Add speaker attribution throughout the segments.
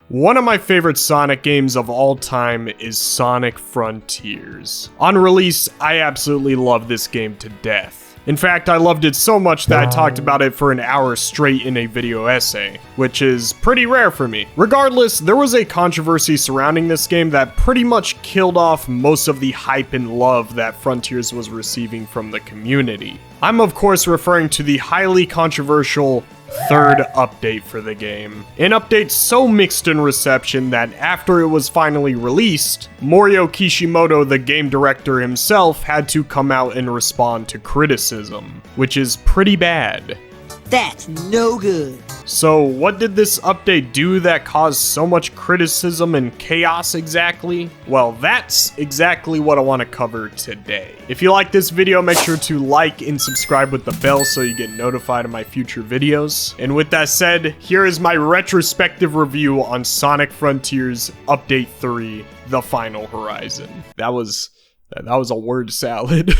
Speaker 1: One of my favorite Sonic games of all time is Sonic Frontiers. On release, I absolutely love this game to death. In fact, I loved it so much that I talked about it for an hour straight in a video essay, which is pretty rare for me. Regardless, there was a controversy surrounding this game that pretty much killed off most of the hype and love that Frontiers was receiving from the community. I'm of course referring to the highly controversial third update for the game. An update so mixed in reception that after it was finally released, Morio Kishimoto, the game director himself, had to come out and respond to criticism, which is pretty bad.
Speaker 2: That's no good.
Speaker 1: So what did this update do that caused so much criticism and chaos exactly? Well, that's exactly what I want to cover today. If you like this video, make sure to like and subscribe with the bell so you get notified of my future videos. And with that said, here is my retrospective review on Sonic Frontiers Update 3, The Final Horizon. That was a word salad.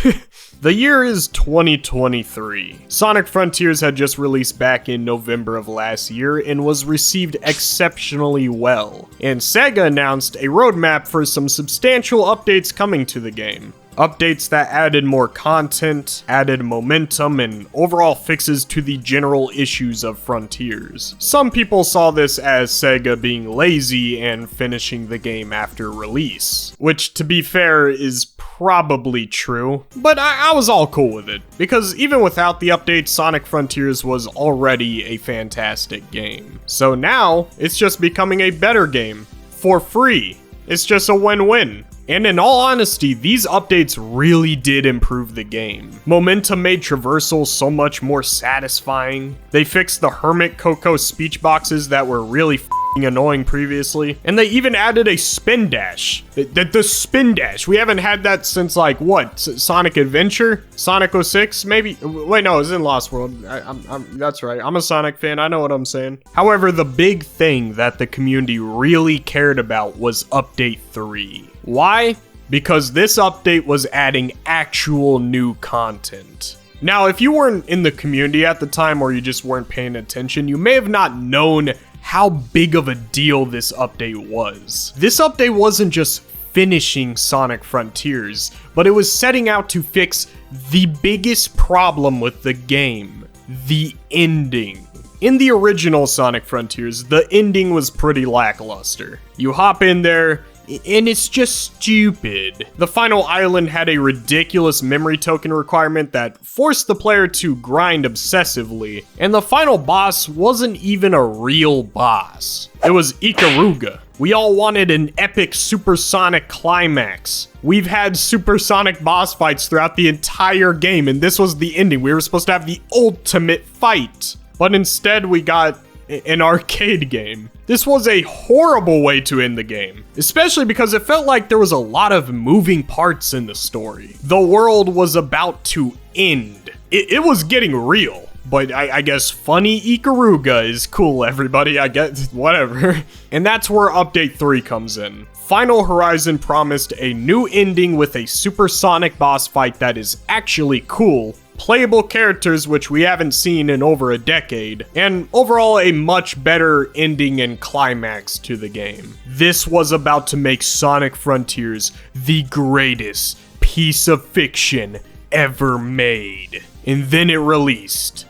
Speaker 1: The year is 2023. Sonic Frontiers had just released back in November of last year and was received exceptionally well. And Sega announced a roadmap for some substantial updates coming to the game. Updates that added more content, added momentum, and overall fixes to the general issues of Frontiers. Some people saw this as Sega being lazy and finishing the game after release, which to be fair is probably true, but I was all cool with it, because even without the update, Sonic Frontiers was already a fantastic game. So now, it's just becoming a better game, for free. It's just a win-win. And in all honesty, these updates really did improve the game. Momentum made traversal so much more satisfying. They fixed the Hermit Coco speech boxes that were really f***ing annoying previously. And they even added a spin dash. The spin dash. We haven't had that since like, what? Sonic Adventure? Sonic 06? Maybe? Wait, no, it was in Lost World. That's right. I'm a Sonic fan. I know what I'm saying. However, the big thing that the community really cared about was Update 3. Why? Because this update was adding actual new content. Now, if you weren't in the community at the time or you just weren't paying attention, you may have not known how big of a deal this update was. This update wasn't just finishing Sonic Frontiers, but it was setting out to fix the biggest problem with the game, the ending. In the original Sonic Frontiers, the ending was pretty lackluster. You hop in there, and it's just stupid. The final island had a ridiculous memory token requirement that forced the player to grind obsessively, and the final boss wasn't even a real boss. It was Ikaruga. We all wanted an epic supersonic climax. We've had supersonic boss fights throughout the entire game, and this was the ending. We were supposed to have the ultimate fight, but instead we got an arcade game. This was a horrible way to end the game, especially because it felt like there was a lot of moving parts in the story. The world was about to end. It was getting real, but I guess funny Ikaruga is cool, everybody. I guess, whatever. And that's where Update 3 comes in. Final Horizon promised a new ending with a supersonic boss fight that is actually cool, playable characters which we haven't seen in over a decade, and overall a much better ending and climax to the game. This was about to make Sonic Frontiers the greatest piece of fiction ever made. And then it released.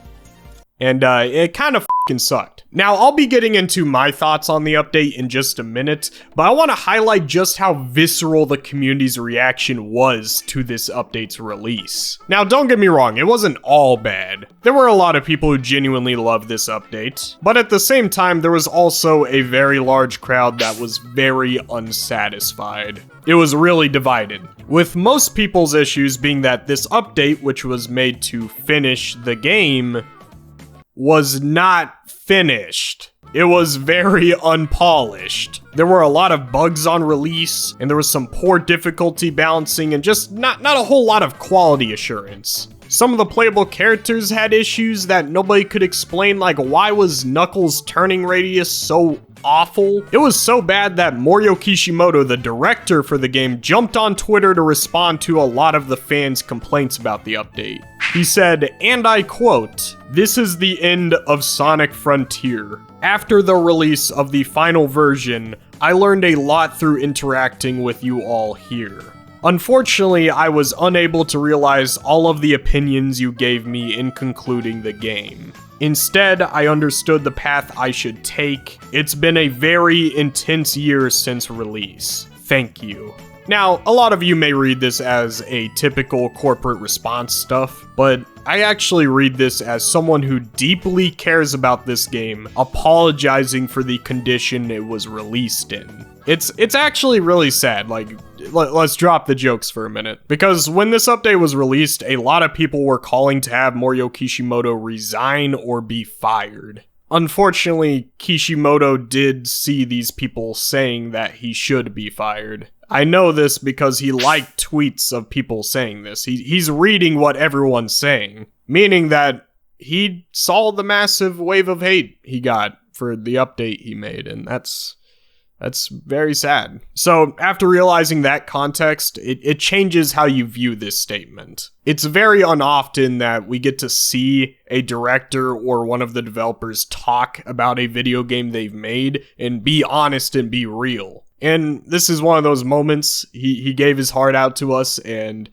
Speaker 1: And it kind of f***ing sucked. Now, I'll be getting into my thoughts on the update in just a minute, but I want to highlight just how visceral the community's reaction was to this update's release. Now, don't get me wrong, it wasn't all bad. There were a lot of people who genuinely loved this update, but at the same time, there was also a very large crowd that was very unsatisfied. It was really divided, with most people's issues being that this update, which was made to finish the game, was not finished. It was very unpolished. There were a lot of bugs on release, and there was some poor difficulty balancing, and just not a whole lot of quality assurance. Some of the playable characters had issues that nobody could explain, like why was Knuckles' turning radius so awful? It was so bad that Morio Kishimoto, the director for the game, jumped on Twitter to respond to a lot of the fans' complaints about the update. He said, and I quote, "This is the end of Sonic Frontier. After the release of the final version, I learned a lot through interacting with you all here. Unfortunately, I was unable to realize all of the opinions you gave me in concluding the game. Instead, I understood the path I should take. It's been a very intense year since release. Thank you." Now, a lot of you may read this as a typical corporate response stuff, but I actually read this as someone who deeply cares about this game apologizing for the condition it was released in. It's actually really sad. Like, let's drop the jokes for a minute. Because when this update was released, a lot of people were calling to have Morio Kishimoto resign or be fired. Unfortunately, Kishimoto did see these people saying that he should be fired. I know this because he liked tweets of people saying this. He's reading what everyone's saying, meaning that he saw the massive wave of hate he got for the update he made, and that's very sad. So after realizing that context, it changes how you view this statement. It's very unoften that we get to see a director or one of the developers talk about a video game they've made and be honest and be real. And this is one of those moments. He gave his heart out to us, and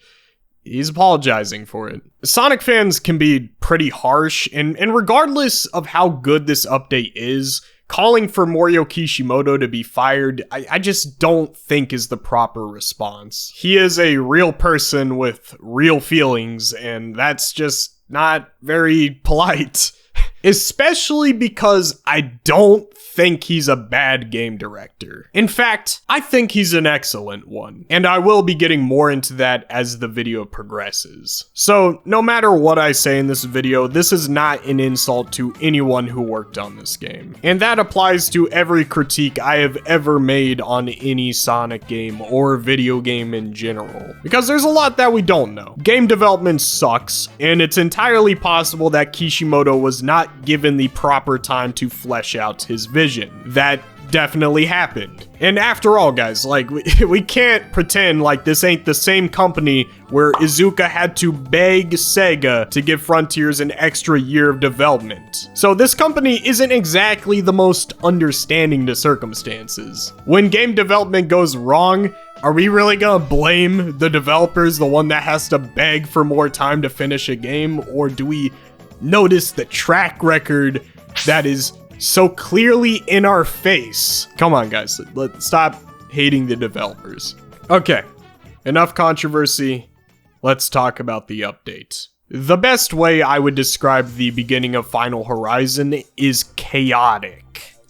Speaker 1: he's apologizing for it. Sonic fans can be pretty harsh, and regardless of how good this update is, calling for Morio Kishimoto to be fired, I just don't think is the proper response. He is a real person with real feelings, and that's just not very polite. Especially because I don't think he's a bad game director. In fact, I think he's an excellent one, and I will be getting more into that as the video progresses. So, no matter what I say in this video, this is not an insult to anyone who worked on this game. And that applies to every critique I have ever made on any Sonic game or video game in general. Because there's a lot that we don't know. Game development sucks, and it's entirely possible that Kishimoto was not given the proper time to flesh out his vision. That definitely happened. And after all, guys, like, we can't pretend like this ain't the same company where Iizuka had to beg Sega to give Frontiers an extra year of development. So this company isn't exactly the most understanding to circumstances. When game development goes wrong, are we really gonna blame the developers, the one that has to beg for more time to finish a game, or do we notice the track record that is so clearly in our face? Come on, guys, let's stop hating the developers. Okay, enough controversy. Let's talk about the update. The best way I would describe the beginning of Final Horizon is chaotic.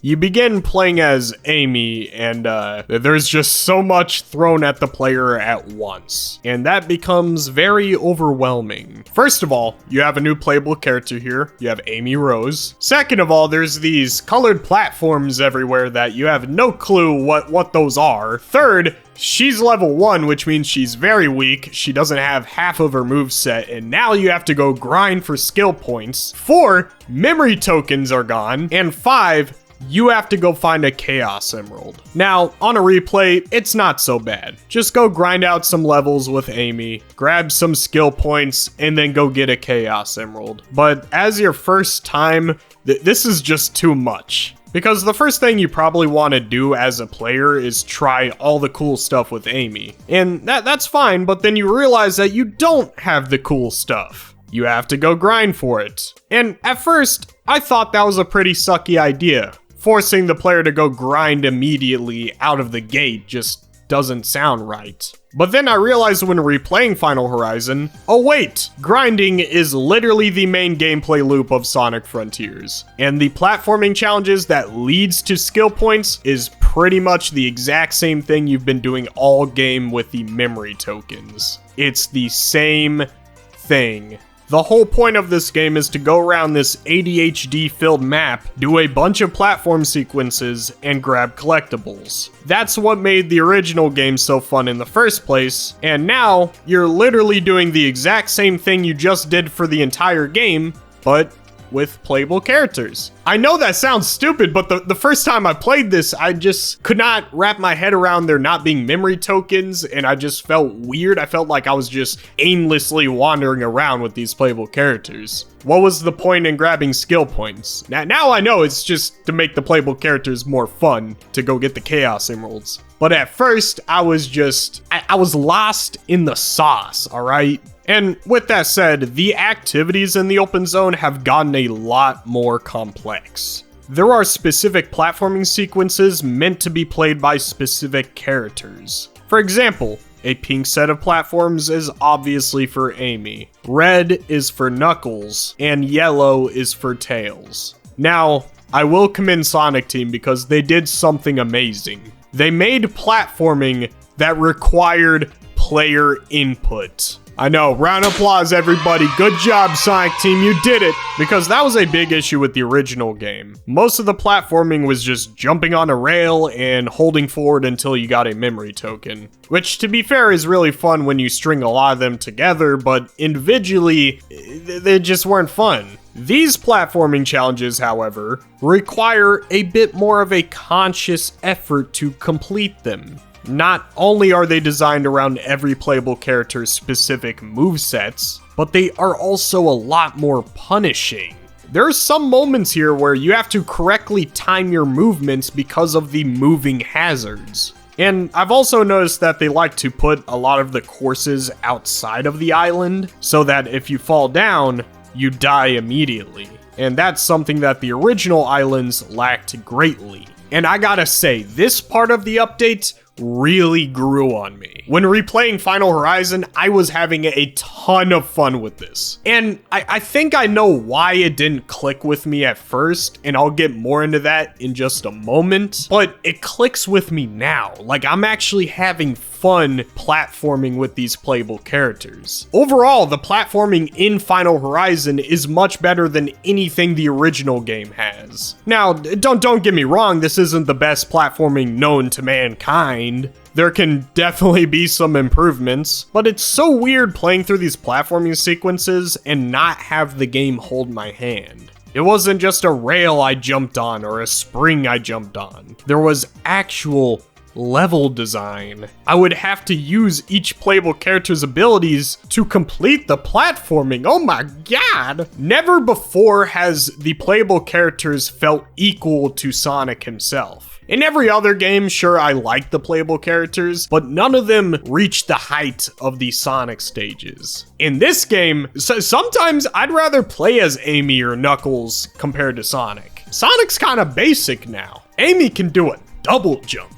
Speaker 1: You begin playing as Amy, and there's just so much thrown at the player at once, and that becomes very overwhelming. First of all, you have a new playable character here. You have Amy Rose. Second of all, there's these colored platforms everywhere that you have no clue what those are. Third, she's level 1, which means she's very weak. She doesn't have half of her moveset, and now you have to go grind for skill points. 4, memory tokens are gone. And 5, you have to go find a Chaos Emerald. Now, on a replay, it's not so bad. Just go grind out some levels with Amy, grab some skill points, and then go get a Chaos Emerald. But as your first time, this is just too much. Because the first thing you probably want to do as a player is try all the cool stuff with Amy. And that's fine, but then you realize that you don't have the cool stuff. You have to go grind for it. And at first, I thought that was a pretty sucky idea. Forcing the player to go grind immediately out of the gate just doesn't sound right. But then I realized when replaying Final Horizon, oh wait, grinding is literally the main gameplay loop of Sonic Frontiers. And the platforming challenges that leads to skill points is pretty much the exact same thing you've been doing all game with the memory tokens. It's the same thing. The whole point of this game is to go around this ADHD-filled map, do a bunch of platform sequences, and grab collectibles. That's what made the original game so fun in the first place, and now you're literally doing the exact same thing you just did for the entire game, but with playable characters. I know that sounds stupid, but the first time I played this, I just could not wrap my head around there not being memory tokens, and I just felt weird. I felt like I was just aimlessly wandering around with these playable characters. What was the point in grabbing skill points? Now I know it's just to make the playable characters more fun, to go get the Chaos Emeralds. But at first, I was lost in the sauce, alright? And with that said, the activities in the open zone have gotten a lot more complex. There are specific platforming sequences meant to be played by specific characters. For example, a pink set of platforms is obviously for Amy, red is for Knuckles, and yellow is for Tails. Now, I will commend Sonic Team because they did something amazing. They made platforming that required player input. I know, round of applause everybody, good job Sonic Team, you did it! Because that was a big issue with the original game. Most of the platforming was just jumping on a rail and holding forward until you got a memory token. Which, to be fair, is really fun when you string a lot of them together, but individually, they just weren't fun. These platforming challenges, however, require a bit more of a conscious effort to complete them. Not only are they designed around every playable character's specific movesets, but they are also a lot more punishing. There are some moments here where you have to correctly time your movements because of the moving hazards. And I've also noticed that they like to put a lot of the courses outside of the island, so that if you fall down, you die immediately. And that's something that the original islands lacked greatly. And I gotta say, this part of the update really grew on me. When replaying Final Horizon, I was having a ton of fun with this. And I think I know why it didn't click with me at first, and I'll get more into that in just a moment, but it clicks with me now. Like, I'm actually having fun platforming with these playable characters. Overall, the platforming in Final Horizon is much better than anything the original game has. Now, don't get me wrong, this isn't the best platforming known to mankind. There can definitely be some improvements, but it's so weird playing through these platforming sequences and not have the game hold my hand. It wasn't just a rail I jumped on or a spring I jumped on. There was actual level design. I would have to use each playable character's abilities to complete the platforming. Oh my god! Never before has the playable characters felt equal to Sonic himself. In every other game, sure, I like the playable characters, but none of them reach the height of the Sonic stages. In this game, sometimes I'd rather play as Amy or Knuckles compared to Sonic. Sonic's kind of basic now. Amy can do a double jump.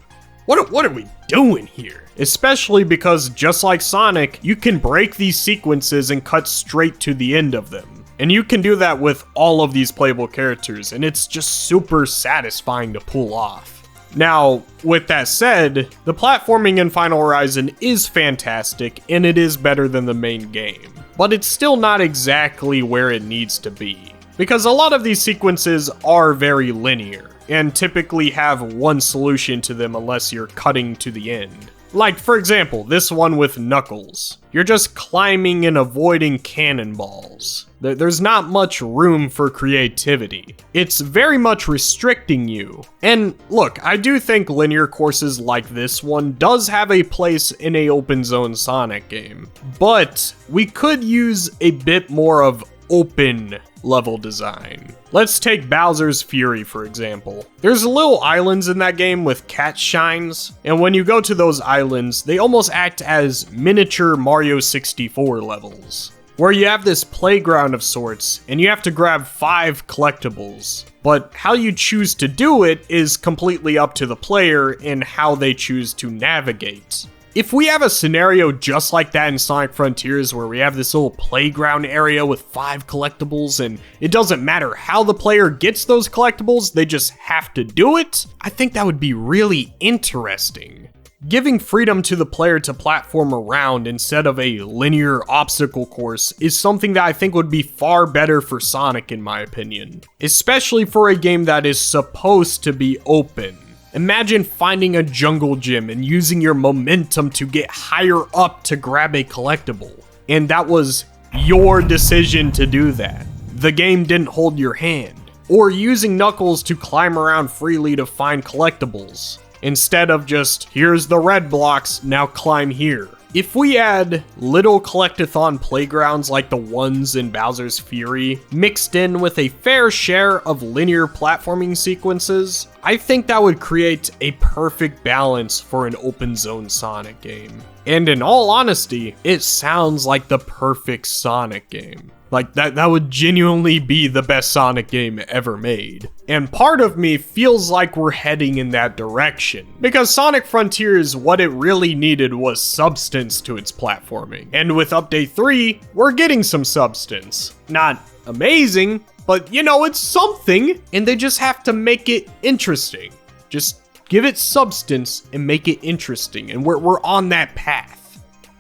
Speaker 1: What are we doing here? Especially because, just like Sonic, you can break these sequences and cut straight to the end of them. And you can do that with all of these playable characters, and it's just super satisfying to pull off. Now, with that said, the platforming in Final Horizon is fantastic, and it is better than the main game. But it's still not exactly where it needs to be, because a lot of these sequences are very linear, and typically have one solution to them unless you're cutting to the end. Like, for example, this one with Knuckles. You're just climbing and avoiding cannonballs. There's not much room for creativity. It's very much restricting you. And look, I do think linear courses like this one does have a place in a open zone Sonic game. But we could use a bit more of open level design. Let's take Bowser's Fury, for example. There's little islands in that game with cat shines, and when you go to those islands, they almost act as miniature Mario 64 levels, where you have this playground of sorts, and you have to grab 5 collectibles. But how you choose to do it is completely up to the player and how they choose to navigate. If we have a scenario just like that in Sonic Frontiers where we have this little playground area with 5 collectibles and it doesn't matter how the player gets those collectibles, they just have to do it, I think that would be really interesting. Giving freedom to the player to platform around instead of a linear obstacle course is something that I think would be far better for Sonic in my opinion, especially for a game that is supposed to be open. Imagine finding a jungle gym and using your momentum to get higher up to grab a collectible. And that was your decision to do that. the game didn't hold your hand, or using Knuckles to climb around freely to find collectibles, instead of just, here's the red blocks, now climb here. If we add little collectathon playgrounds like the ones in Bowser's Fury, mixed in with a fair share of linear platforming sequences, I think that would create a perfect balance for an open zone Sonic game. And in all honesty, it sounds like the perfect Sonic game. Like, that would genuinely be the best Sonic game ever made. And part of me feels like we're heading in that direction, because Sonic Frontiers, what it really needed was substance to its platforming. And with Update 3, we're getting some substance. Not amazing, but you know, it's something, and they just have to make it interesting. Just give it substance and make it interesting, and we're on that path.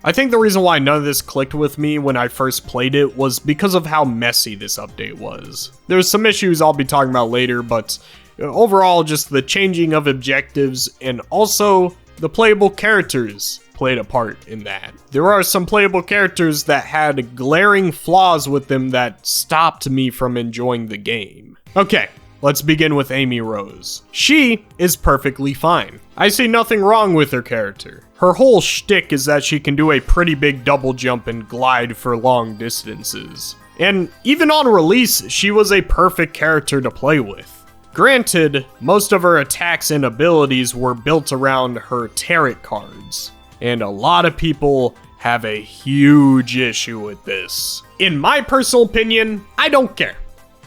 Speaker 1: I think the reason why none of this clicked with me when I first played it was because of how messy this update was. There's some issues I'll be talking about later, but overall just the changing of objectives and also the playable characters played a part in that. There are some playable characters that had glaring flaws with them that stopped me from enjoying the game. Okay. Let's begin with Amy Rose. She is perfectly fine. I see nothing wrong with her character. Her whole shtick is that she can do a pretty big double jump and glide for long distances. And even on release, she was a perfect character to play with. Granted, most of her attacks and abilities were built around her tarot cards, and a lot of people have a huge issue with this. In my personal opinion, I don't care.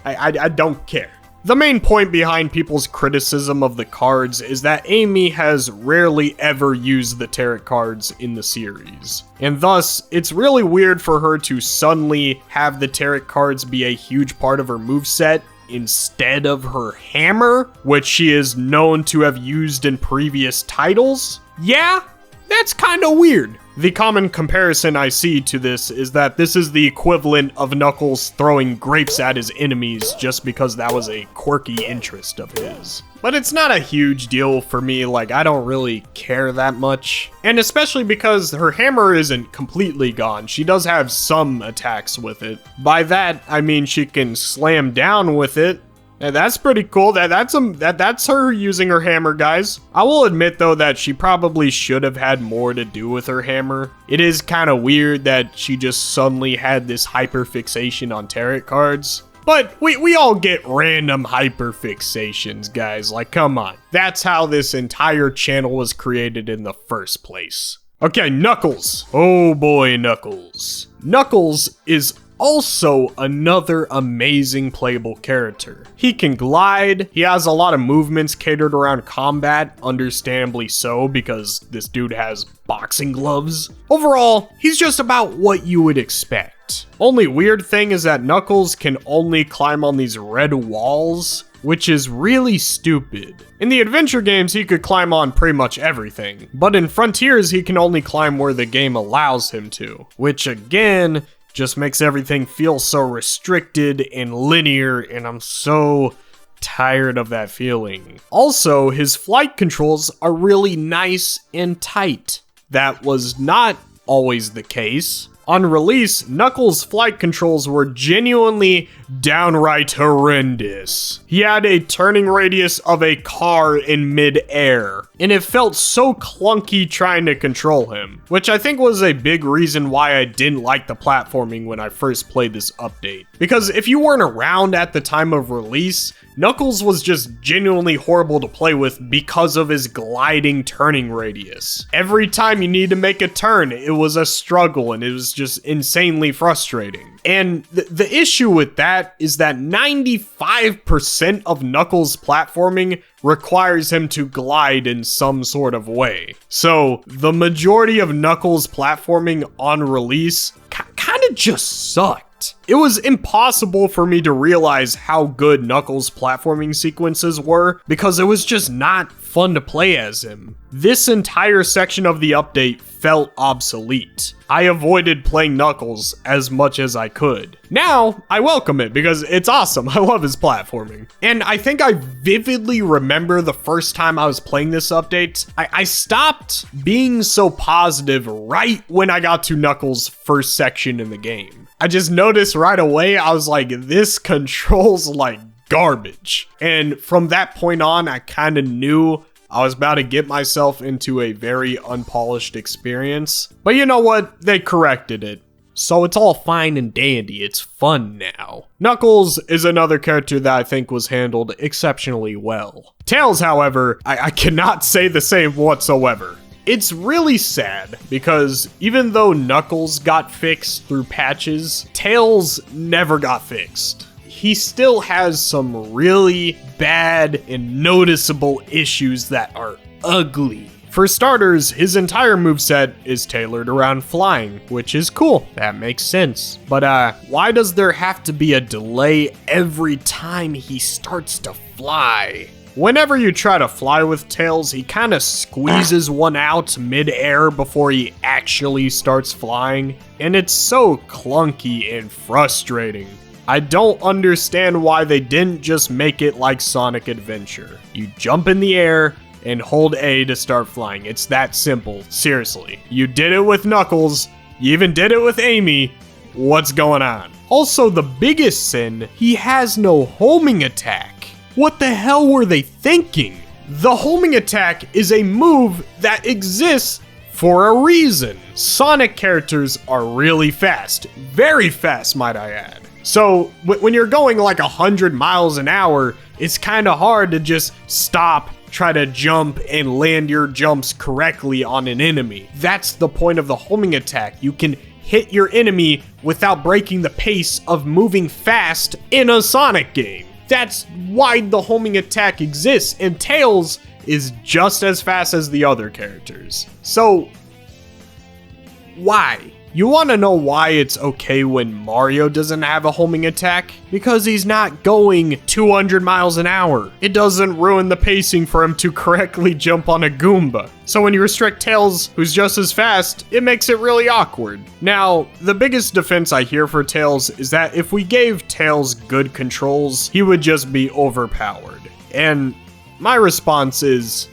Speaker 1: I don't care. The main point behind people's criticism of the cards is that Amy has rarely ever used the tarot cards in the series. And thus, it's really weird for her to suddenly have the tarot cards be a huge part of her moveset instead of her hammer, which she is known to have used in previous titles. Yeah, that's kinda weird. The common comparison I see to this is that this is the equivalent of Knuckles throwing grapes at his enemies just because that was a quirky interest of his. But it's not a huge deal for me, like I don't really care that much. And especially because her hammer isn't completely gone, she does have some attacks with it. By that, I mean she can slam down with it. And that's pretty cool. That's her using her hammer, guys. I will admit though that she probably should have had more to do with her hammer. It is kind of weird that she just suddenly had this hyperfixation on tarot cards. But we all get random hyperfixations, guys. Like, come on. That's how this entire channel was created in the first place. Okay, Knuckles. Oh boy, Knuckles. Knuckles is also another amazing playable character. He can glide, he has a lot of movements catered around combat, understandably so because this dude has boxing gloves. Overall, he's just about what you would expect. Only weird thing is that Knuckles can only climb on these red walls, which is really stupid. In the adventure games, he could climb on pretty much everything, but in Frontiers, he can only climb where the game allows him to, which again, just makes everything feel so restricted and linear, and I'm so tired of that feeling. Also, his flight controls are really nice and tight. That was not always the case. On release, Knuckles' flight controls were genuinely downright horrendous. He had a turning radius of a car in mid-air, and it felt so clunky trying to control him, which I think was a big reason why I didn't like the platforming when I first played this update. Because if you weren't around at the time of release, Knuckles was just genuinely horrible to play with because of his gliding turning radius. Every time you need to make a turn, it was a struggle and it was just insanely frustrating. And the issue with that is that 95% of Knuckles' platforming requires him to glide in some sort of way. So the majority of Knuckles' platforming on release kind of just sucked. It was impossible for me to realize how good Knuckles' platforming sequences were because it was just not fun to play as him. This entire section of the update felt obsolete. I avoided playing Knuckles as much as I could. Now, I welcome it because it's awesome. I love his platforming. And I think I vividly remember the first time I was playing this update, I stopped being so positive right when I got to Knuckles' first section in the game. I just noticed right away, I was like, this controls like garbage. And from that point on, I kind of knew I was about to get myself into a very unpolished experience. But you know what? They corrected it. So it's all fine and dandy. It's fun now. Knuckles is another character that I think was handled exceptionally well. Tails, however, I cannot say the same whatsoever. It's really sad because even though Knuckles got fixed through patches, Tails never got fixed. He still has some really bad and noticeable issues that are ugly. For starters, his entire moveset is tailored around flying, which is cool. That makes sense. But why does there have to be a delay every time he starts to fly? Whenever you try to fly with Tails, he kind of squeezes one out mid-air before he actually starts flying, and it's so clunky and frustrating. I don't understand why they didn't just make it like Sonic Adventure. You jump in the air and hold A to start flying. It's that simple, seriously. You did it with Knuckles, you even did it with Amy. What's going on? Also, the biggest sin, he has no homing attack. What the hell were they thinking? The homing attack is a move that exists for a reason. Sonic characters are really fast. Very fast, might I add. So, when you're going like 100 miles an hour, it's kind of hard to just stop, try to jump, and land your jumps correctly on an enemy. That's the point of the homing attack. You can hit your enemy without breaking the pace of moving fast in a Sonic game. That's why the homing attack exists, and Tails is just as fast as the other characters. So, why? You want to know why it's okay when Mario doesn't have a homing attack? Because he's not going 200 miles an hour. It doesn't ruin the pacing for him to correctly jump on a Goomba. So when you restrict Tails, who's just as fast, it makes it really awkward. Now, the biggest defense I hear for Tails is that if we gave Tails good controls, he would just be overpowered. And my response is,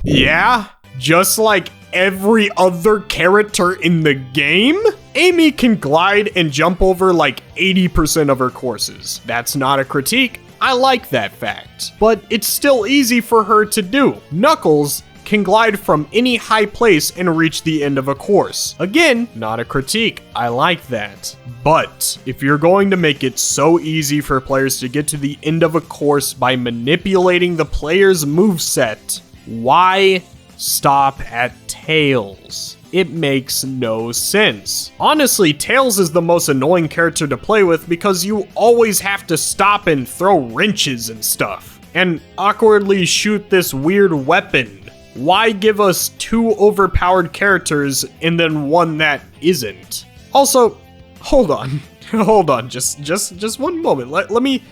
Speaker 1: yeah, just like every other character in the game? Amy can glide and jump over like 80% of her courses. That's not a critique. I like that fact. But it's still easy for her to do. Knuckles can glide from any high place and reach the end of a course. Again, not a critique. I like that. But if you're going to make it so easy for players to get to the end of a course by manipulating the player's moveset, why stop at Tails? It makes no sense. Honestly, Tails is the most annoying character to play with because you always have to stop and throw wrenches and stuff, and awkwardly shoot this weird weapon. Why give us two overpowered characters and then one that isn't? Also, hold on, just one moment. Let me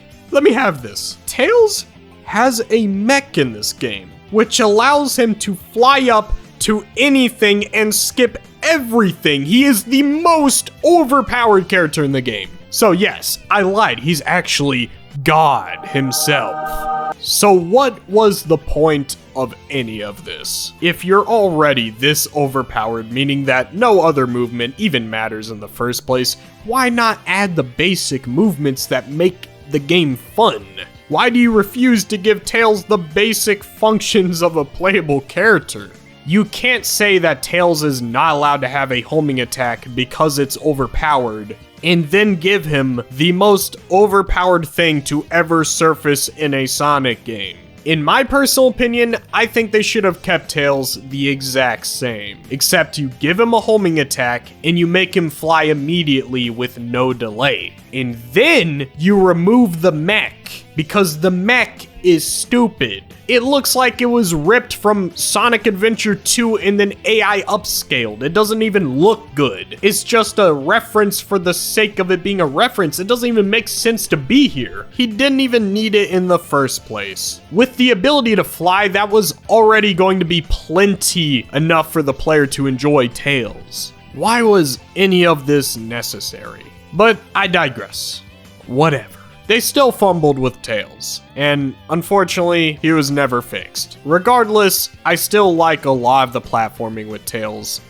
Speaker 1: have this. Tails has a mech in this game, which allows him to fly up to anything and skip everything. He is the most overpowered character in the game. So yes, I lied. He's actually God himself. So what was the point of any of this? If you're already this overpowered, meaning that no other movement even matters in the first place, why not add the basic movements that make the game fun? Why do you refuse to give Tails the basic functions of a playable character? You can't say that Tails is not allowed to have a homing attack because it's overpowered, and then give him the most overpowered thing to ever surface in a Sonic game. In my personal opinion, I think they should have kept Tails the exact same, except you give him a homing attack and you make him fly immediately with no delay. And then you remove the mech, because the mech is stupid. It looks like it was ripped from Sonic Adventure 2 and then AI upscaled. It doesn't even look good. It's just a reference for the sake of it being a reference. It doesn't even make sense to be here. He didn't even need it in the first place. With the ability to fly, that was already going to be plenty enough for the player to enjoy Tails. Why was any of this necessary? But I digress. Whatever. they still fumbled with Tails, and unfortunately, he was never fixed. Regardless, I still like a lot of the platforming with Tails.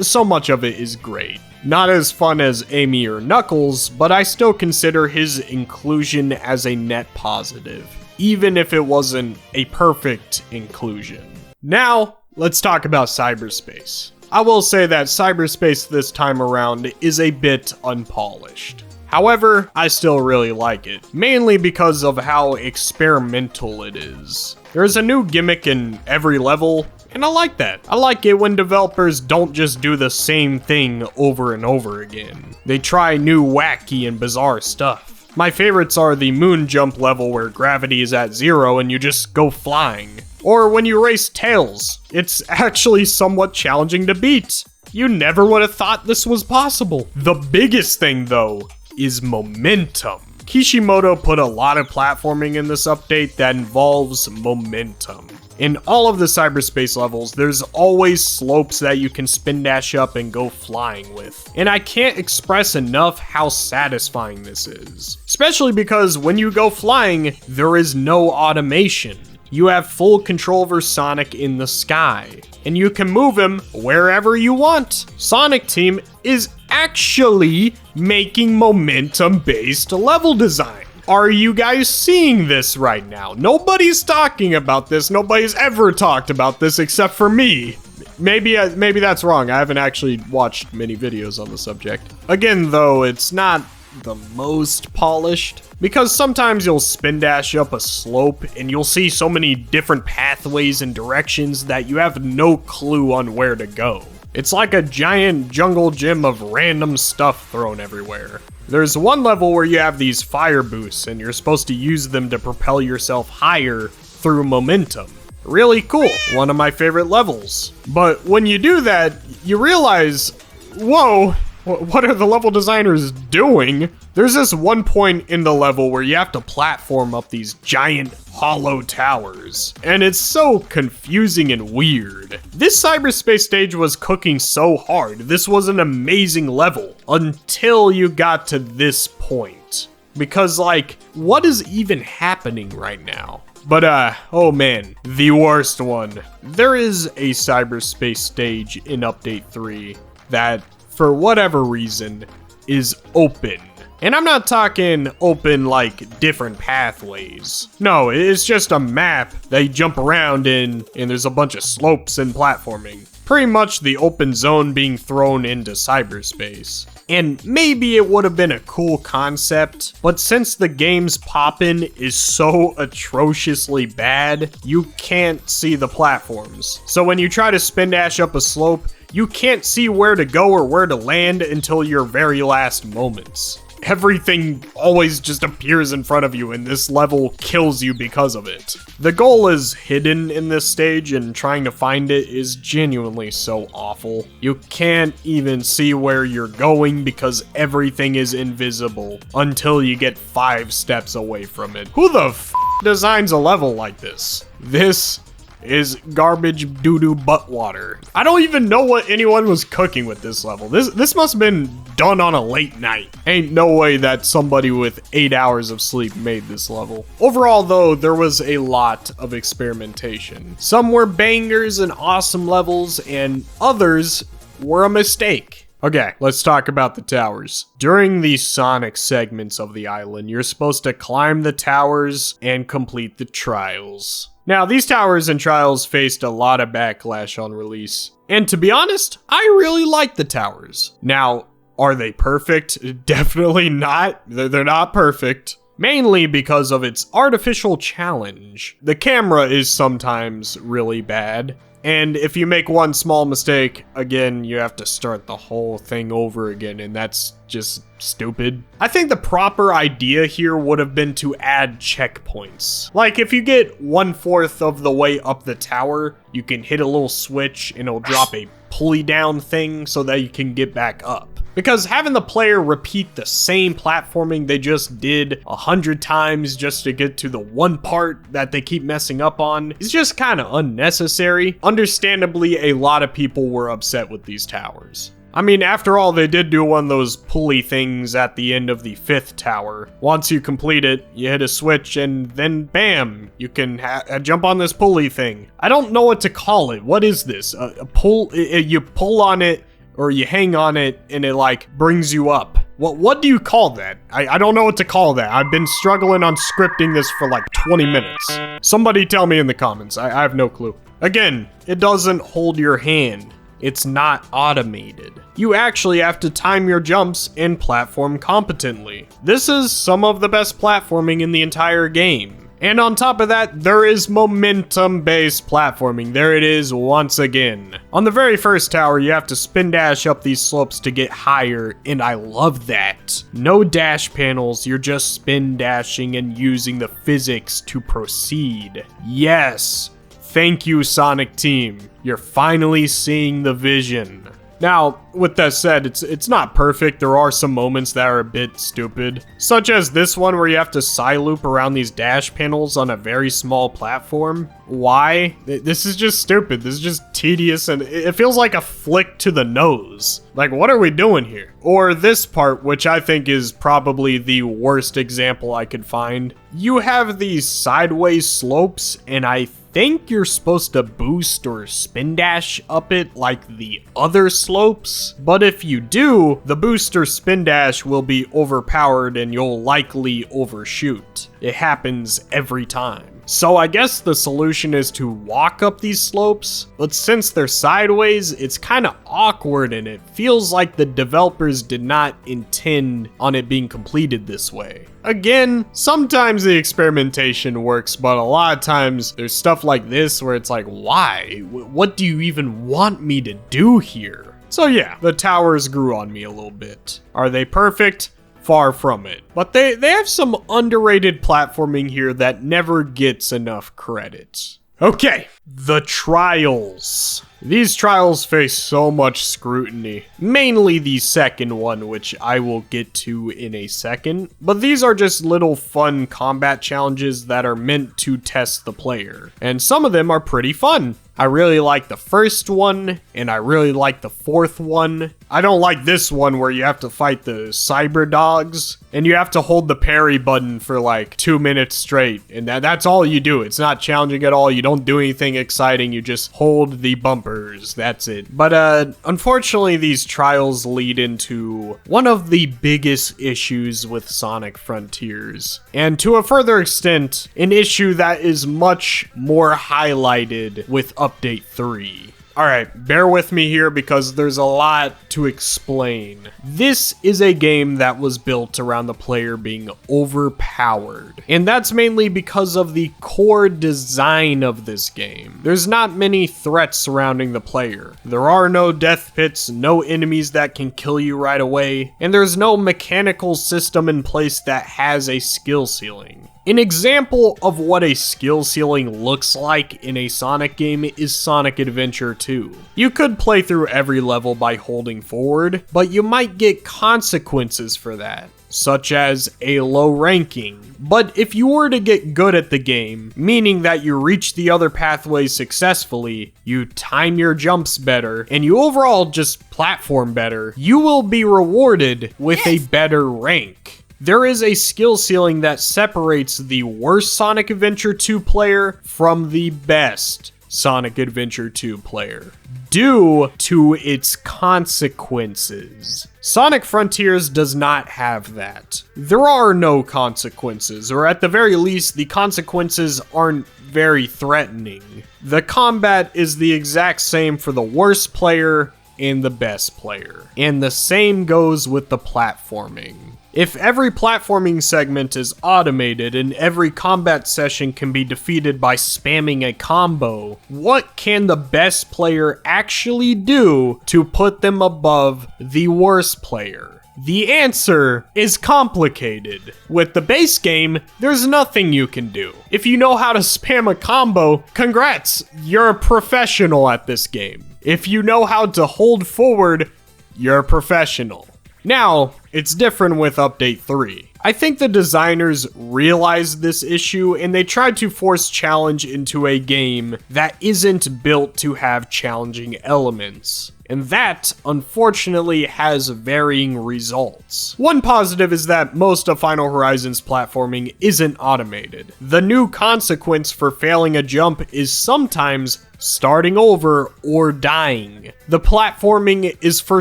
Speaker 1: So much of it is great. Not as fun as Amy or Knuckles, but I still consider his inclusion as a net positive, even if it wasn't a perfect inclusion. Now, let's talk about Cyberspace. I will say that Cyberspace this time around is a bit unpolished. However, I still really like it, mainly because of how experimental it is. There's a new gimmick in every level, and I like that. I like it when developers don't just do the same thing over and over again. They try new wacky and bizarre stuff. My favorites are the moon jump level where gravity is at 0 and you just go flying. Or when you race Tails, it's actually somewhat challenging to beat. You never would have thought this was possible. The biggest thing though is momentum. Kishimoto put a lot of platforming in this update that involves momentum. In all of the Cyberspace levels, there's always slopes that you can spin dash up and go flying with. And I can't express enough how satisfying this is. Especially because when you go flying, there is no automation. You have full control over Sonic in the sky, and you can move him wherever you want. Sonic Team is actually making momentum-based level design. Are you guys seeing this right now? Nobody's talking about this. Nobody's ever talked about this except for me. Maybe that's wrong. I haven't actually watched many videos on the subject. Again, though, it's not the most polished, because sometimes you'll spin dash up a slope and you'll see so many different pathways and directions that you have no clue on where to go. It's like a giant jungle gym of random stuff thrown everywhere. There's one level where you have these fire boosts and you're supposed to use them to propel yourself higher through momentum. Really cool, one of my favorite levels. But when you do that, you realize, whoa, what are the level designers doing? There's this one point in the level where you have to platform up these giant hollow towers, and it's so confusing and weird. This Cyberspace stage was cooking so hard. This was an amazing level until you got to this point. Because like, what is even happening right now? But oh man, the worst one. There is a Cyberspace stage in Update 3 that, for whatever reason, is open. And I'm not talking open like different pathways. No, it's just a map that you jump around in, and there's a bunch of slopes and platforming. Pretty much the open zone being thrown into cyberspace. And maybe it would have been a cool concept, but since the game's poppin' is so atrociously bad, you can't see the platforms. So when you try to spin dash up a slope, you can't see where to go or where to land until your very last moments. Everything always just appears in front of you, and this level kills you because of it. The goal is hidden in this stage, and trying to find it is genuinely so awful. You can't even see where you're going because everything is invisible until you get 5 steps away from it. Who the f designs a level like this? This is garbage doo-doo butt water. I don't even know what anyone was cooking with this level. This must have been done on a late night. Ain't no way that somebody with 8 hours of sleep made this level. Overall though, there was a lot of experimentation. Some were bangers and awesome levels, and others were a mistake. Okay, let's talk about the towers. During the Sonic segments of the island, you're supposed to climb the towers and complete the trials. Now, these towers and trials faced a lot of backlash on release, and to be honest, I really like the towers. Now, are they perfect? Definitely not. They're not perfect. Mainly because of its artificial challenge. The camera is sometimes really bad, and if you make one small mistake, again, you have to start the whole thing over again, and that's just stupid. I think the proper idea here would have been to add checkpoints. Like, if you get 1/4 of the way up the tower, you can hit a little switch and it'll drop a pulley down thing so that you can get back up. Because having the player repeat the same platforming they just did 100 times just to get to the one part that they keep messing up on is just kind of unnecessary. Understandably, a lot of people were upset with these towers. I mean, after all, they did do one of those pulley things at the end of the 5th tower. Once you complete it, you hit a switch and then bam, you can jump on this pulley thing. I don't know what to call it. What is this? A pull, you pull on it or you hang on it and it like brings you up. What do you call that? I don't know what to call that. I've been struggling on scripting this for like 20 minutes. Somebody tell me in the comments. I have no clue. Again, it doesn't hold your hand. It's not automated. You actually have to time your jumps and platform competently. This is some of the best platforming in the entire game. And on top of that, there is momentum-based platforming. There it is once again. On the very first tower, you have to spin dash up these slopes to get higher, and I love that. No dash panels, you're just spin dashing and using the physics to proceed. Yes, thank you, Sonic Team. You're finally seeing the vision. Now, with that said, it's not perfect. There are some moments that are a bit stupid, such as this one where you have to side loop around these dash panels on a very small platform. Why? This is just stupid. This is just tedious, and it feels like a flick to the nose. Like, what are we doing here? Or this part, which I think is probably the worst example I could find. You have these sideways slopes, and I think you're supposed to boost or spin dash up it like the other slopes, but if you do, the boost or spin dash will be overpowered and you'll likely overshoot. It happens every time. So I guess the solution is to walk up these slopes, but since they're sideways, it's kind of awkward and it feels like the developers did not intend on it being completed this way. Again, sometimes the experimentation works, but a lot of times there's stuff like this where it's like, why? What do you even want me to do here? So yeah, the towers grew on me a little bit. Are they perfect? Far from it. But they have some underrated platforming here that never gets enough credit. Okay, the trials. These trials face so much scrutiny, mainly the second one, which I will get to in a second, but these are just little fun combat challenges that are meant to test the player, and some of them are pretty fun. I really like the first one, and I really like the 4th one. I don't like this one where you have to fight the cyber dogs, and you have to hold the parry button for like 2 minutes straight, and that's all you do. It's not challenging at all. You don't do anything exciting. You just hold the bumpers. That's it. But unfortunately, these trials lead into one of the biggest issues with Sonic Frontiers, and to a further extent, an issue that is much more highlighted with Update 3. Alright, bear with me here because there's a lot to explain. This is a game that was built around the player being overpowered, and that's mainly because of the core design of this game. There's not many threats surrounding the player. There are no death pits, no enemies that can kill you right away, and there's no mechanical system in place that has a skill ceiling. An example of what a skill ceiling looks like in a Sonic game is Sonic Adventure 2. You could play through every level by holding forward, but you might get consequences for that, such as a low ranking. But if you were to get good at the game, meaning that you reach the other pathways successfully, you time your jumps better, and you overall just platform better, you will be rewarded with a better rank. There is a skill ceiling that separates the worst Sonic Adventure 2 player from the best Sonic Adventure 2 player, due to its consequences. Sonic Frontiers does not have that. There are no consequences, or at the very least, the consequences aren't very threatening. The combat is the exact same for the worst player and the best player, and the same goes with the platforming. If every platforming segment is automated and every combat session can be defeated by spamming a combo, what can the best player actually do to put them above the worst player? The answer is complicated. With the base game, there's nothing you can do. If you know how to spam a combo, congrats, you're a professional at this game. If you know how to hold forward, you're a professional. Now, it's different with Update 3. I think the designers realized this issue and they tried to force challenge into a game that isn't built to have challenging elements. and that, unfortunately, has varying results. One positive is that most of Final Horizons platforming isn't automated. The new consequence for failing a jump is sometimes starting over or dying. The platforming is for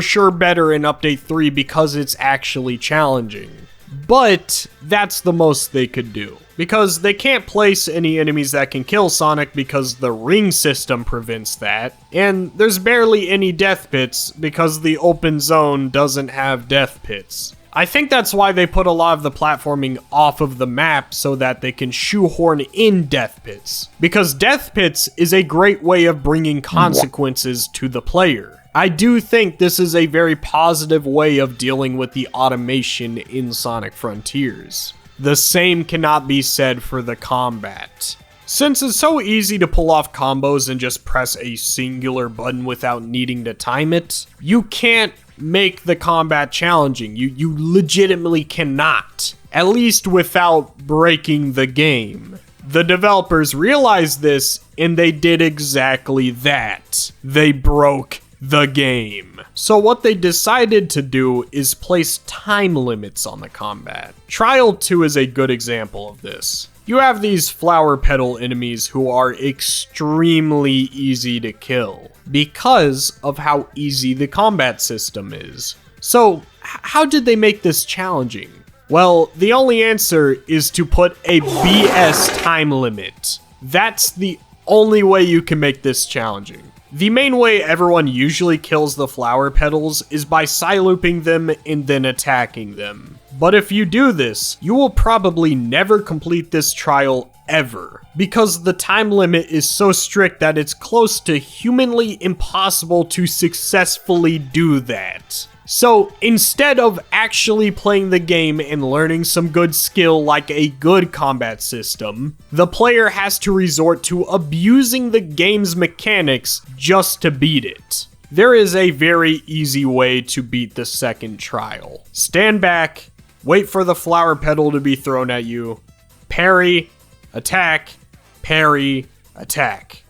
Speaker 1: sure better in Update 3 because it's actually challenging. But that's the most they could do, because they can't place any enemies that can kill Sonic because the ring system prevents that, and there's barely any death pits because the open zone doesn't have death pits. I think that's why they put a lot of the platforming off of the map so that they can shoehorn in death pits, because death pits is a great way of bringing consequences to the player. I do think this is a very positive way of dealing with the automation in Sonic Frontiers. The same cannot be said for the combat. Since it's so easy to pull off combos and just press a singular button without needing to time it, you can't make the combat challenging. You legitimately cannot, at least without breaking the game. The developers realized this and they did exactly that. They broke the game. So what they decided to do is place time limits on the combat. Trial 2 is a good example of this. You have these flower petal enemies who are extremely easy to kill because of how easy the combat system is. So how did they make this challenging? Well, the only answer is to put a BS time limit. That's the only way you can make this challenging. The main way everyone usually kills the flower petals is by side-looping them and then attacking them. But if you do this, you will probably never complete this trial ever, because the time limit is so strict that it's close to humanly impossible to successfully do that. So instead of actually playing the game and learning some good skill like a good combat system, the player has to resort to abusing the game's mechanics just to beat it. There is a very easy way to beat the second trial. Stand back, wait for the flower petal to be thrown at you, parry, attack,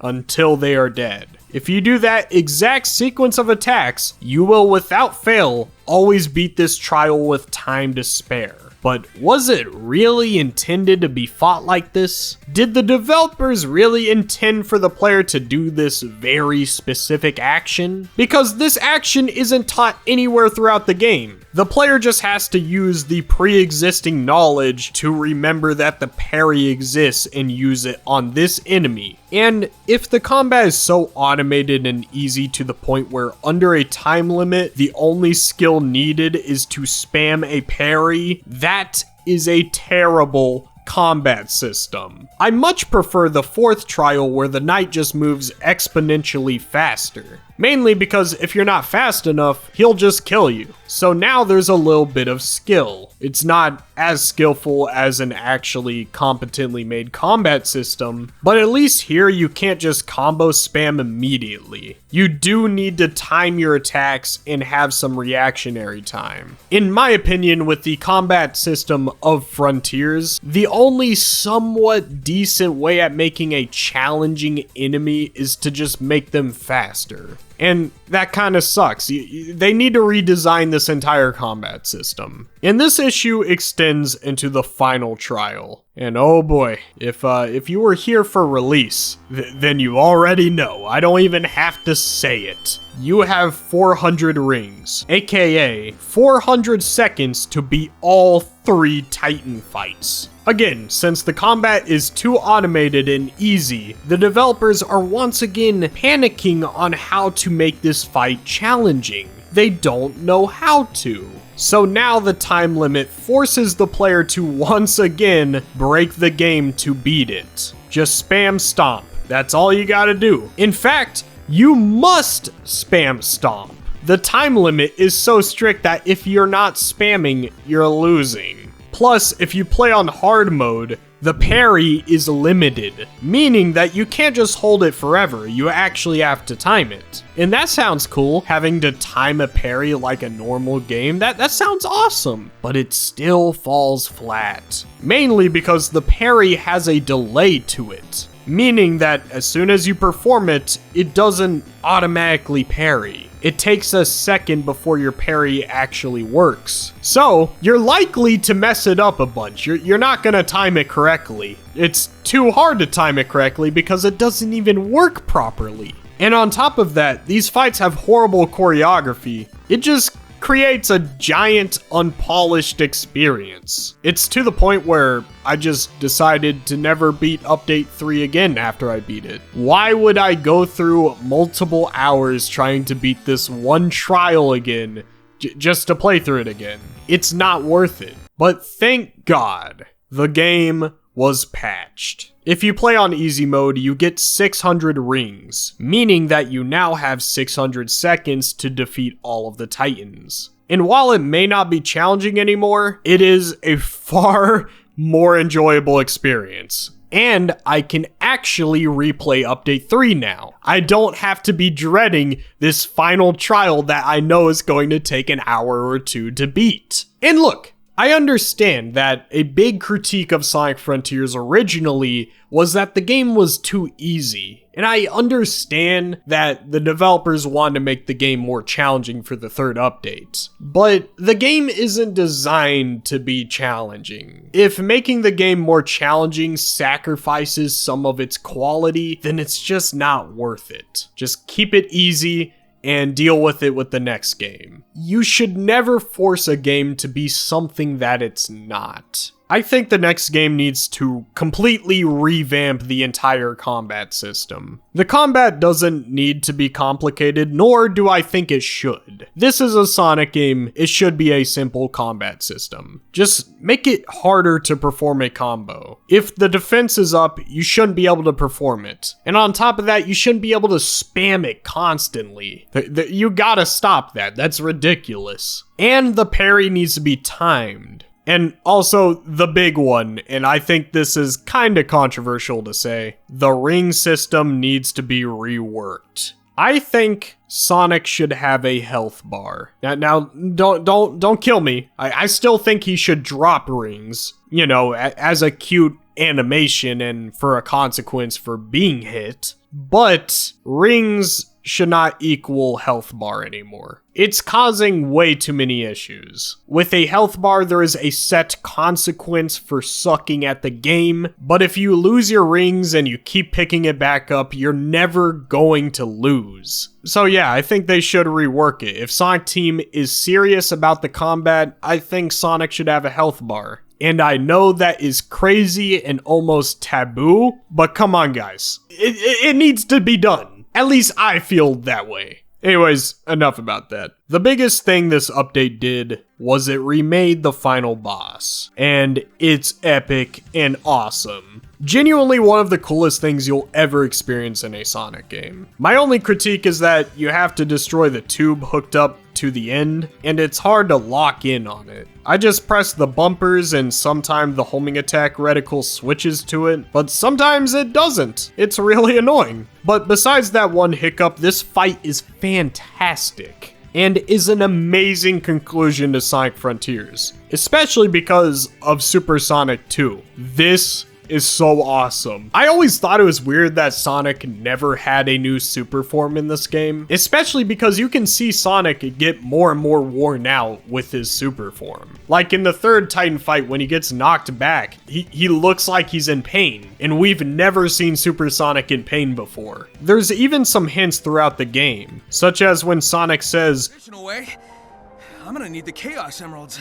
Speaker 1: until they are dead. If you do that exact sequence of attacks, you will without fail always beat this trial with time to spare. But was it really intended to be fought like this? Did the developers really intend for the player to do this very specific action? Because this action isn't taught anywhere throughout the game. The player just has to use the pre-existing knowledge to remember that the parry exists and use it on this enemy. And if the combat is so automated and easy to the point where under a time limit, the only skill needed is to spam a parry, that is a terrible combat system. I much prefer the fourth trial where the knight just moves exponentially faster. Mainly because if you're not fast enough, he'll just kill you. So now there's a little bit of skill. It's not as skillful as an actually competently made combat system, but at least here you can't just combo spam immediately. You do need to time your attacks and have some reactionary time. In my opinion, with the combat system of Frontiers, the only somewhat decent way at making a challenging enemy is to just make them faster. And that kind of sucks. They need to redesign this entire combat system. And this issue extends into the final trial. And oh boy, if you were here for release, then you already know. I don't even have to say it. You have 400 rings, aka 400 seconds to beat all 3 Titan fights. Again, since the combat is too automated and easy, the developers are once again panicking on how to make this fight challenging. They don't know how to. So now the time limit forces the player to once again break the game to beat it. Just spam stomp. That's all you gotta do. In fact, you must spam stomp. The time limit is so strict that if you're not spamming, you're losing. Plus, if you play on hard mode, the parry is limited, meaning that you can't just hold it forever, you actually have to time it. And that sounds cool, having to time a parry like a normal game, that sounds awesome, but it still falls flat. Mainly because the parry has a delay to it, meaning that as soon as you perform it, it doesn't automatically parry. it takes a second before your parry actually works. So, you're likely to mess it up a bunch. You're not gonna time it correctly. It's too hard to time it correctly because it doesn't even work properly. And on top of that, these fights have horrible choreography. It just creates a giant, unpolished experience. It's to the point where I just decided to never beat Update 3 again after I beat it. Why would I go through multiple hours trying to beat this one trial again, just to play through it again? It's not worth it. But thank God, the game was patched. If you play on easy mode, you get 600 rings, meaning that you now have 600 seconds to defeat all of the Titans. And while it may not be challenging anymore, it is a far more enjoyable experience. And I can actually replay Update 3 now. I don't have to be dreading this final trial that I know is going to take an hour or two to beat. And look, I understand that a big critique of Sonic Frontiers originally was that the game was too easy, and I understand that the developers wanted to make the game more challenging for the third update, but the game isn't designed to be challenging. If making the game more challenging sacrifices some of its quality, then it's just not worth it. Just keep it easy and deal with it with the next game. You should never force a game to be something that it's not. I think the next game needs to completely revamp the entire combat system. The combat doesn't need to be complicated, nor do I think it should. This is a Sonic game, it should be a simple combat system. Just make it harder to perform a combo. If the defense is up, you shouldn't be able to perform it. And on top of that, you shouldn't be able to spam it constantly. You gotta stop that, that's ridiculous. And the parry needs to be timed. And also, the big one, and I think this is kinda controversial to say, the ring system needs to be reworked. I think Sonic should have a health bar. Now don't kill me. I still think he should drop rings, you know, as a cute animation and for a consequence for being hit. But rings should not equal health bar anymore. It's causing way too many issues. With a health bar, there is a set consequence for sucking at the game, but if you lose your rings and you keep picking it back up, you're never going to lose. So yeah, I think they should rework it. If Sonic Team is serious about the combat, I think Sonic should have a health bar. And I know that is crazy and almost taboo, but come on guys, it needs to be done. At least I feel that way. Anyways, enough about that. The biggest thing this update did was it remade the final boss, and it's epic and awesome. Genuinely one of the coolest things you'll ever experience in a Sonic game. My only critique is that you have to destroy the tube hooked up to the end, and it's hard to lock in on it. I just press the bumpers and sometimes the homing attack reticle switches to it, but sometimes it doesn't. It's really annoying. But besides that one hiccup, this fight is fantastic and is an amazing conclusion to Sonic Frontiers, especially because of Super Sonic 2. This is so awesome. I always thought it was weird that Sonic never had a new super form in this game, especially because you can see Sonic get more and more worn out with his super form. Like in the third Titan fight when he gets knocked back, he looks like he's in pain, and we've never seen Super Sonic in pain before. There's even some hints throughout the game, such as when Sonic says,
Speaker 3: I'm gonna need the Chaos Emeralds,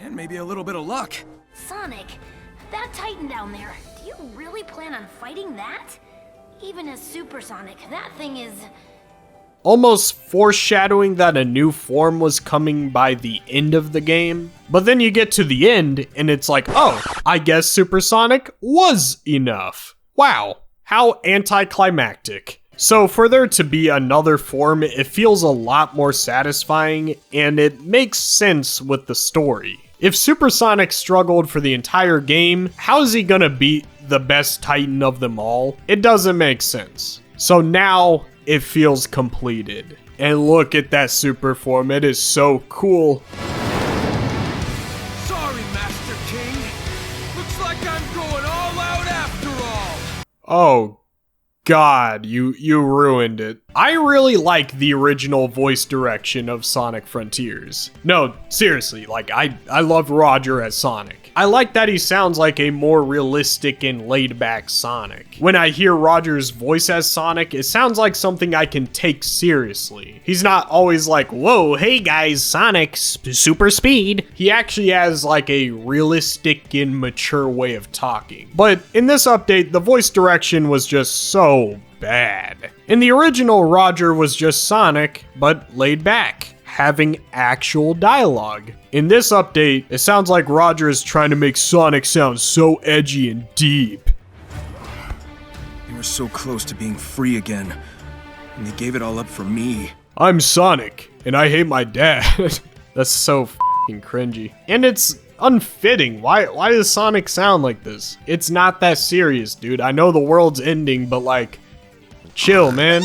Speaker 3: and maybe a little bit of luck.
Speaker 4: Sonic, that Titan down there, do you really plan on fighting that? Even as Super Sonic, that thing is...
Speaker 1: almost foreshadowing that a new form was coming by the end of the game. But then you get to the end, and it's like, oh, I guess Super Sonic was enough. Wow, how anticlimactic. So for there to be another form, it feels a lot more satisfying, and it makes sense with the story. If Super Sonic struggled for the entire game, how is he gonna beat the best Titan of them all? It doesn't make sense. So now it feels completed. And look at that super form, it is so cool.
Speaker 3: Sorry, Master King. Looks like I'm going all out after all.
Speaker 1: Oh, God, you ruined it. I really like the original voice direction of Sonic Frontiers. No, seriously, like I love Roger as Sonic. I like that he sounds like a more realistic and laid-back Sonic. When I hear Roger's voice as Sonic, it sounds like something I can take seriously. He's not always like, whoa, hey guys, Sonic, super speed. He actually has like a realistic and mature way of talking. But in this update, the voice direction was just so bad. In the original, Roger was just Sonic, but laid back, having actual dialogue. In this update, it sounds like Roger is trying to make Sonic sound so edgy and deep.
Speaker 3: They were so close to being free again, and they gave it all up for me.
Speaker 1: I'm Sonic, and I hate my dad. That's so f***ing cringy. And it's unfitting. Why does Sonic sound like this? It's not that serious, dude. I know the world's ending, but like, chill, man.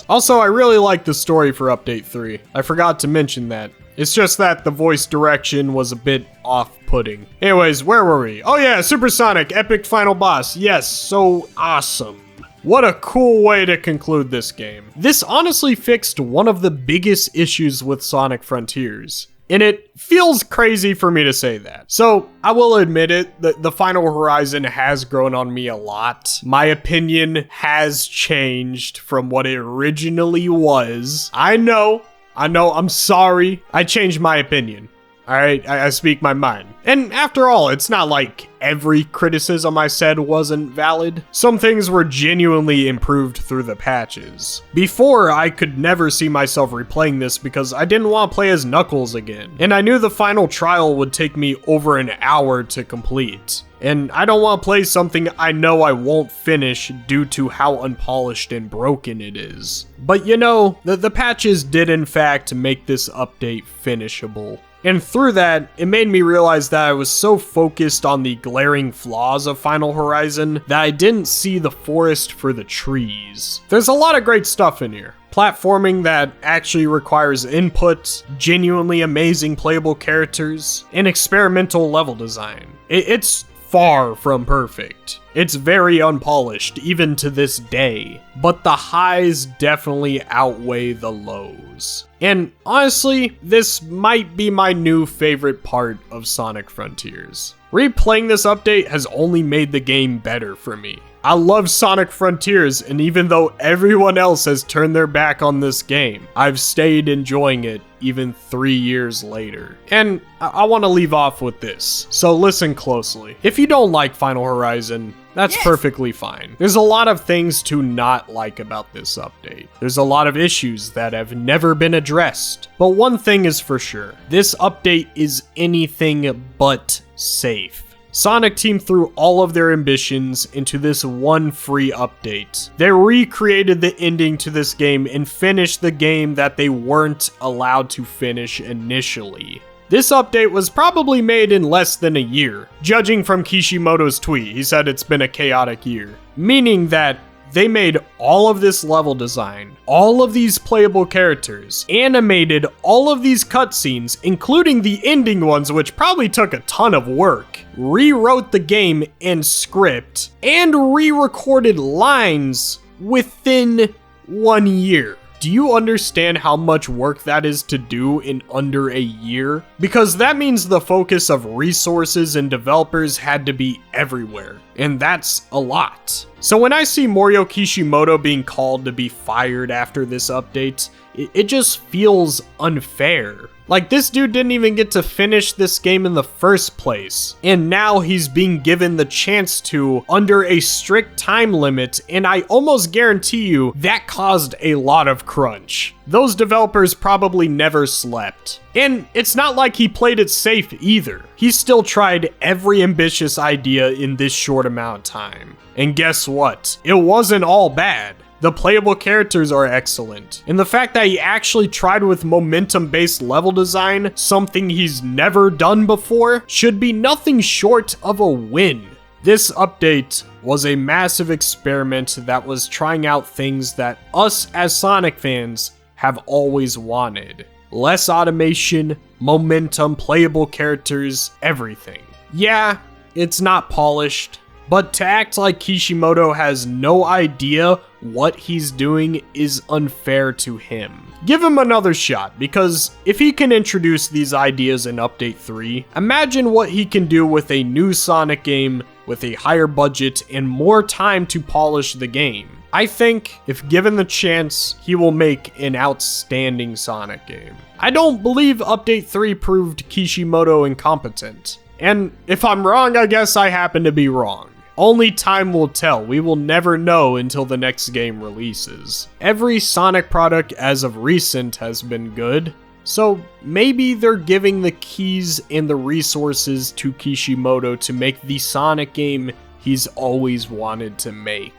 Speaker 1: Also, I really like the story for Update 3. I forgot to mention that. It's just that the voice direction was a bit off-putting. Anyways, where were we? Oh yeah, Supersonic, epic final boss. Yes, so awesome. What a cool way to conclude this game. This honestly fixed one of the biggest issues with Sonic Frontiers. And it feels crazy for me to say that. So, I will admit it, the Final Horizon has grown on me a lot. My opinion has changed from what it originally was. I know, I'm sorry. I changed my opinion. Alright, I speak my mind. And after all, it's not like every criticism I said wasn't valid. Some things were genuinely improved through the patches. Before, I could never see myself replaying this because I didn't want to play as Knuckles again. And I knew the final trial would take me over an hour to complete. And I don't want to play something I know I won't finish due to how unpolished and broken it is. But you know, the patches did in fact make this update finishable. And through that, it made me realize that I was so focused on the glaring flaws of Final Horizon that I didn't see the forest for the trees. There's a lot of great stuff in here. Platforming that actually requires input, genuinely amazing playable characters, and experimental level design. It's far from perfect. It's very unpolished, even to this day, but the highs definitely outweigh the lows. And honestly, this might be my new favorite part of Sonic Frontiers. Replaying this update has only made the game better for me. I love Sonic Frontiers, and even though everyone else has turned their back on this game, I've stayed enjoying it even 3 years later. And I want to leave off with this, so listen closely. If you don't like Final Horizon, that's perfectly fine. There's a lot of things to not like about this update. There's a lot of issues that have never been addressed. But one thing is for sure, this update is anything but safe. Sonic Team threw all of their ambitions into this one free update. They recreated the ending to this game and finished the game that they weren't allowed to finish initially. This update was probably made in less than a year. Judging from Kishimoto's tweet, he said it's been a chaotic year. Meaning that they made all of this level design, all of these playable characters, animated all of these cutscenes, including the ending ones, which probably took a ton of work, rewrote the game and script, and re-recorded lines within 1 year. Do you understand how much work that is to do in under a year? Because that means the focus of resources and developers had to be everywhere, and that's a lot. So when I see Morio Kishimoto being called to be fired after this update, it just feels unfair. Like, this dude didn't even get to finish this game in the first place, and now he's being given the chance to under a strict time limit, and I almost guarantee you that caused a lot of crunch. Those developers probably never slept. And it's not like he played it safe either. He still tried every ambitious idea in this short amount of time. And guess what? It wasn't all bad. The playable characters are excellent, and the fact that he actually tried with momentum-based level design, something he's never done before, should be nothing short of a win. This update was a massive experiment that was trying out things that us as Sonic fans have always wanted. Less automation, momentum, playable characters, everything. Yeah, it's not polished. But to act like Kishimoto has no idea what he's doing is unfair to him. Give him another shot, because if he can introduce these ideas in Update 3, imagine what he can do with a new Sonic game with a higher budget and more time to polish the game. I think, if given the chance, he will make an outstanding Sonic game. I don't believe Update 3 proved Kishimoto incompetent. And if I'm wrong, I guess I happen to be wrong. Only time will tell. We will never know until the next game releases. Every Sonic product as of recent has been good, so maybe they're giving the keys and the resources to Kishimoto to make the Sonic game he's always wanted to make.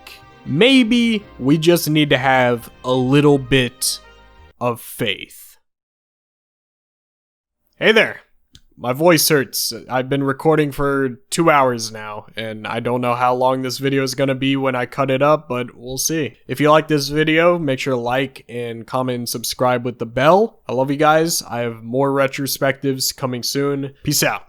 Speaker 1: Maybe we just need to have a little bit of faith. Hey there. My voice hurts. I've been recording for 2 hours now, and I don't know how long this video is going to be when I cut it up, but we'll see. If you like this video, make sure to like and comment and subscribe with the bell. I love you guys. I have more retrospectives coming soon. Peace out.